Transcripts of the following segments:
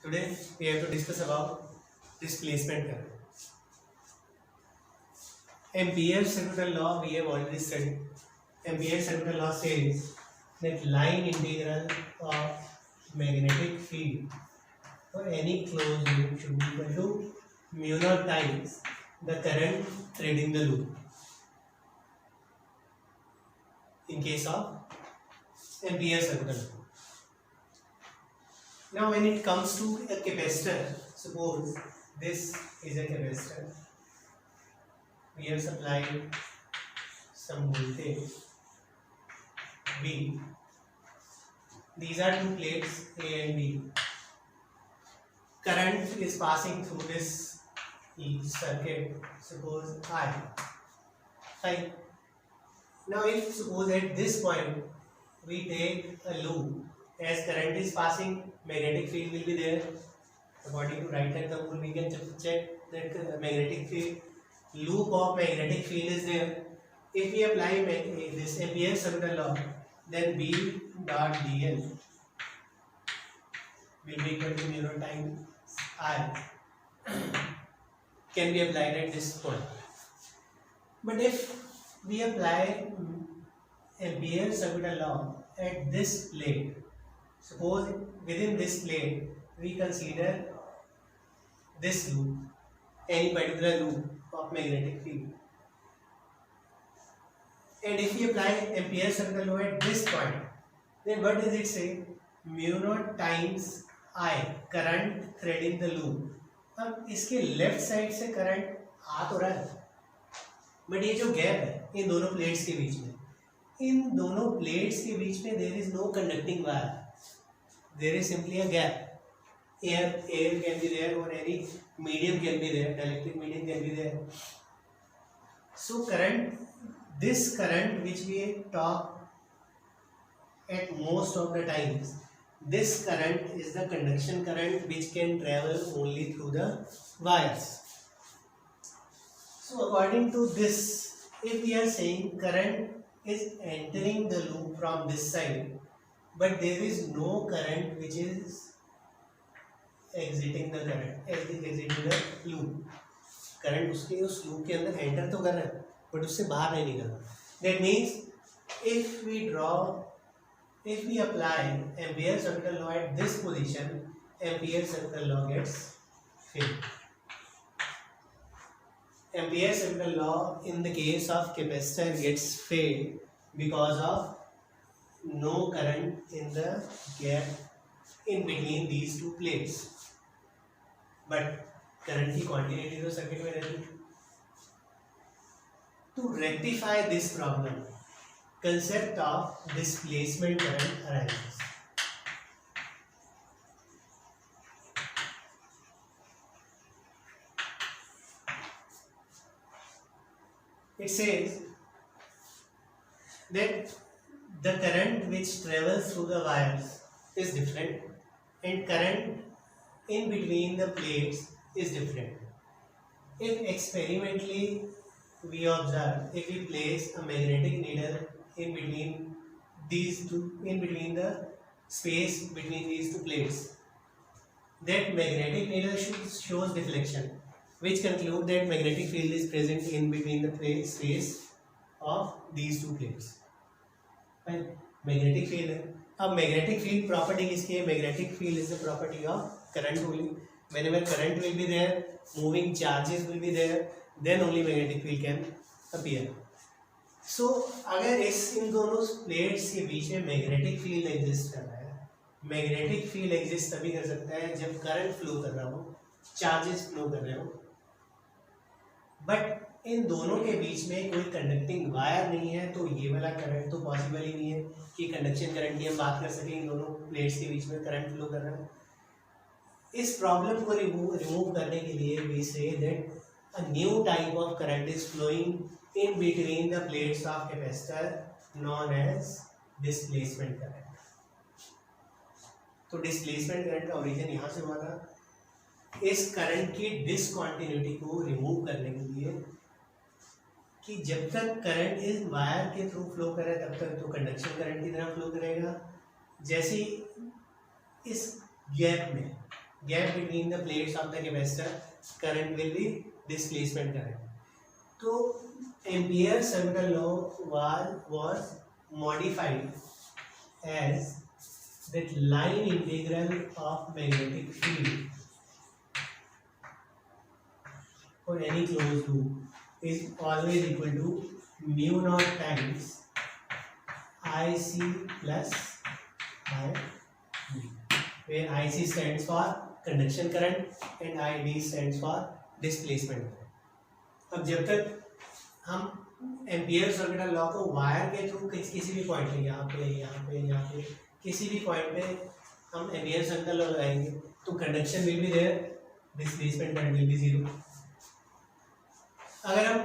Today we have to discuss about displacement current. Ampere's circular law we have already studied. Ampere's circular law says that line integral of magnetic field for any closed loop should be equal to mu naught times the current threading the loop. In case of Ampere's circular law. Now when it comes to a capacitor, suppose this is a capacitor. We have supplied some voltage V. These are two plates A and B. Current is passing through this circuit, suppose I. Fine. Now if suppose at this point we take a loop, as current is passing, magnetic field will be there. According to right hand rule, we can check that magnetic field, loop of magnetic field is there. If we apply this Ampere's circular law, then B dot dl will be equal to mu naught times I can be applied at this point. But if we apply Ampere's circular law at this plate, suppose within this plate we consider this loop, any particular loop of magnetic field, and if we apply Ampere's circular law at this point, then what does it say? Mu naught times I, current threading the loop. अब इसके left side से current आ तो रहा है, but ये जो gap है इन दोनों प्लेट्स के बीच में, इन दोनों प्लेट्स के बीच में there is no conducting wire, there is simply a gap. Air can be there or any medium can be there, electric medium can be there. So this current which we talk at most of the times, this current is the conduction current which can travel only through the wires. So according to this, if we are saying current is entering the loop from this side, but there is no current which is exiting the loop, current उसके उस loop के अंदर enter तो कर रहा है, but उससे बाहर नहीं निकल रहा. That means if we apply Ampere's circular law at this position, Ampere's circular law gets failed. Ampere's circular law in the case of capacitor gets failed because of no current in the gap in between these two plates. But current की quantity तो circuit में रहती है. To rectify this problem, concept of displacement current arises. It says that the current which travels through the wires is different and current in between the plates is different. If experimentally we observe, if we place a magnetic needle in between these two, in between the space between these two plates, that magnetic needle shows deflection, which conclude that magnetic field is present in between the space of these two plates. Fine. Magnetic field है. अब magnetic field property किसकी है? Magnetic field is the property of current only. Whenever current will be there, moving charges will be there, then only magnetic field can appear. So अगर इन दोनों plates के बीच में magnetic field exist कर रहा है, मैग्नेटिक फील्ड एग्जिस्ट तभी कर सकता है जब करंट फ्लो कर रहा हो, चार्जेस फ्लो कर रहे हो. बट इन दोनों के बीच में कोई कंडक्टिंग वायर नहीं है, तो ये वाला करंट तो पॉसिबल ही नहीं है कि कंडक्शन करंट की हम बात कर सकें. इन दोनों प्लेट्स के बीच में करंट फ्लो कर रहा है. इस प्रॉब्लम को रिमूव करने के लिए we say that a new type of current is flowing in between the plates of capacitor known as displacement current. तो displacement current का origin यहाँ से हुआ था. इस करंट की डिसकंटिन्यूटी को रिमूव करने के लिए कि जब तक करंट इस वायर के थ्रू फ्लो करे तब तक तो कंडक्शन करंट की तरह फ्लो करेगा. जैसे इस गैप में gap between the plates of the capacitor current will be displacement current. So Ampere circular law was modified as that line integral of magnetic field for any closed loop is always equal to mu naught times IC plus IB, where IC stands for conduction current and IB stands for displacement current. अब जब तक हम Ampere circuit law को wire के through किसी भी point पे यहाँ पे किसी भी पॉइंट पे हम एम्पियर सर्किट लॉ लगाएंगे तो conduction will be there, displacement current will be zero. अगर हम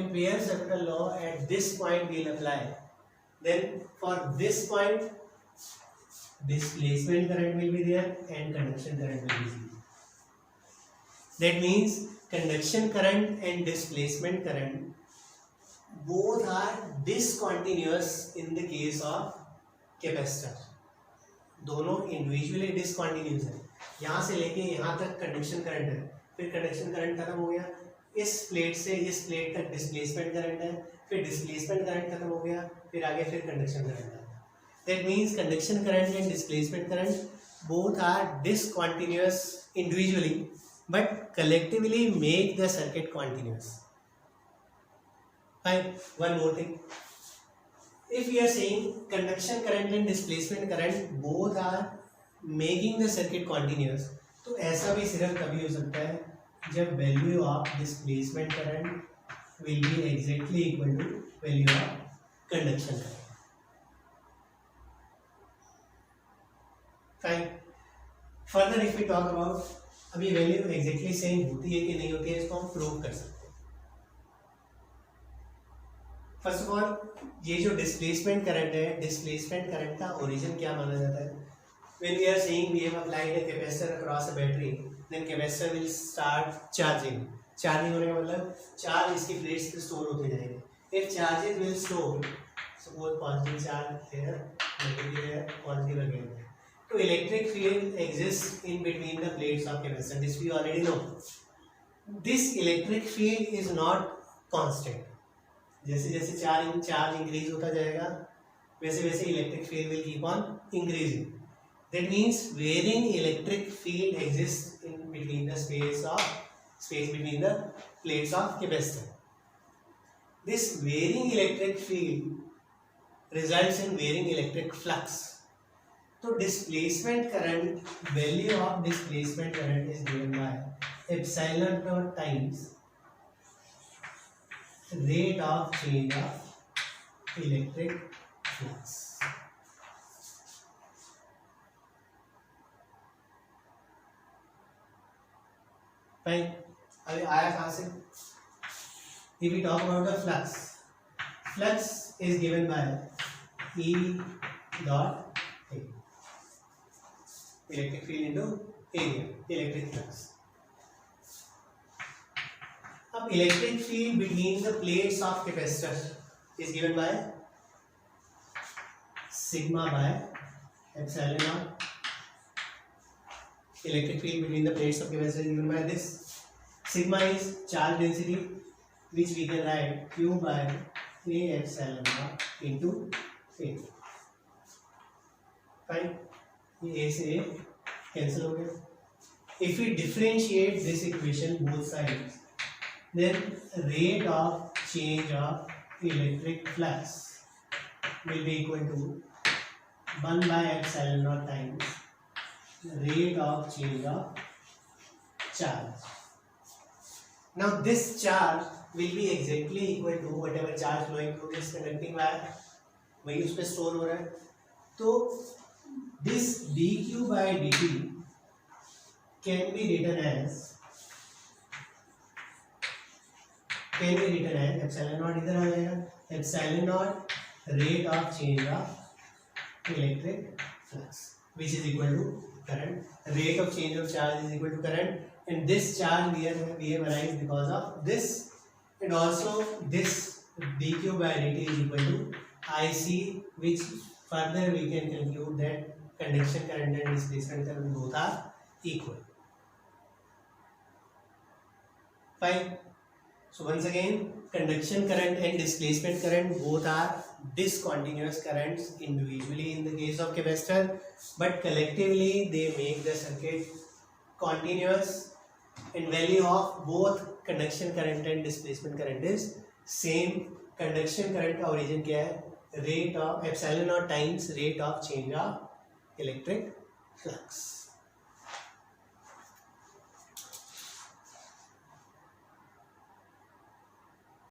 Ampere circuit law at this point will apply, then for this point displacement current will be there and conduction current will be zero. That means conduction current and displacement current both are discontinuous in the case of capacitor. दोनों individually discontinuous है. यहाँ से लेके यहाँ तक conduction current है, फिर conduction current खत्म हो गया, इस प्लेट से इस प्लेट तक डिस्प्लेसमेंट करंट है, फिर डिस्प्लेसमेंट करंट खत्म हो गया, फिर आगे फिर कंडक्शन करंट है. That means conduction current and displacement current both are discontinuous individually but collectively make the circuit continuous. Fine. One more thing, if we are saying conduction current and displacement current both are making the circuit continuous, तो ऐसा भी सिर्फ तभी हो सकता है जब value of displacement current will be exactly equal to value of conduction current. Fine. Further if we talk about, अभी वैल्यू एग्जैक्टली सेम होती है कि नहीं होती है इसको हम प्रूव कर सकते हैं. फर्स्ट ऑफ ऑल, ये जो डिस्प्लेसमेंट करंट है, डिस्प्लेसमेंट करंट का ओरिजिन क्या माना जाता है? When we are saying we have applied a capacitor across a battery, then capacitor will start charging. Charging होने का मतलब चार्ज इसकी प्लेट्स पे स्टोर होते जाएंगे. If charges will store, suppose positive charge here, negative here, positive again. So electric field exists in between the plates of capacitor. This we already know. This electric field is not constant. जैसे जैसे charge increase होता जाएगा वैसे वैसे electric field will keep on increasing. That means varying electric field exists in between the space between the plates of capacitor. This varying electric field results in varying electric flux. So displacement current, value of displacement current is given by epsilon naught times rate of change of electric flux. Fine. अभी आया कहाँ से? If we talk about the flux, flux is given by E dot A, electric field into area, electric flux. अब electric field between the plates of capacitor is given by sigma by epsilon naught. Electric field between the plates of capacitor is given by this. Sigma is charge density, which we can write Q by A epsilon naught into A. Fine. ये A से A cancel हो गया. If we differentiate this equation both sides, then rate of change of electric flux will be equal to 1 by epsilon naught times rate of change of charge. Now this charge will be exactly equal to whatever charge flowing through this conducting wire, वही उस पे store हो रहा है. तो this dq by dt can be written as epsilon naught, इधर आ जाएगा epsilon naught rate of change of electric flux, which is equal to current. Rate of change of charge is equal to current, and this charge we have arrived because of this, and also this dq by dt is equal to IC, which further we can conclude that conduction current and displacement current both are equal. Fine. So once again, conduction current and displacement current both are discontinuous currents individually in the case of capacitor, but collectively they make the circuit continuous, and value of both conduction current and displacement current is same. Conduction current का origin क्या है? Rate of epsilon naught times rate of change of electric flux.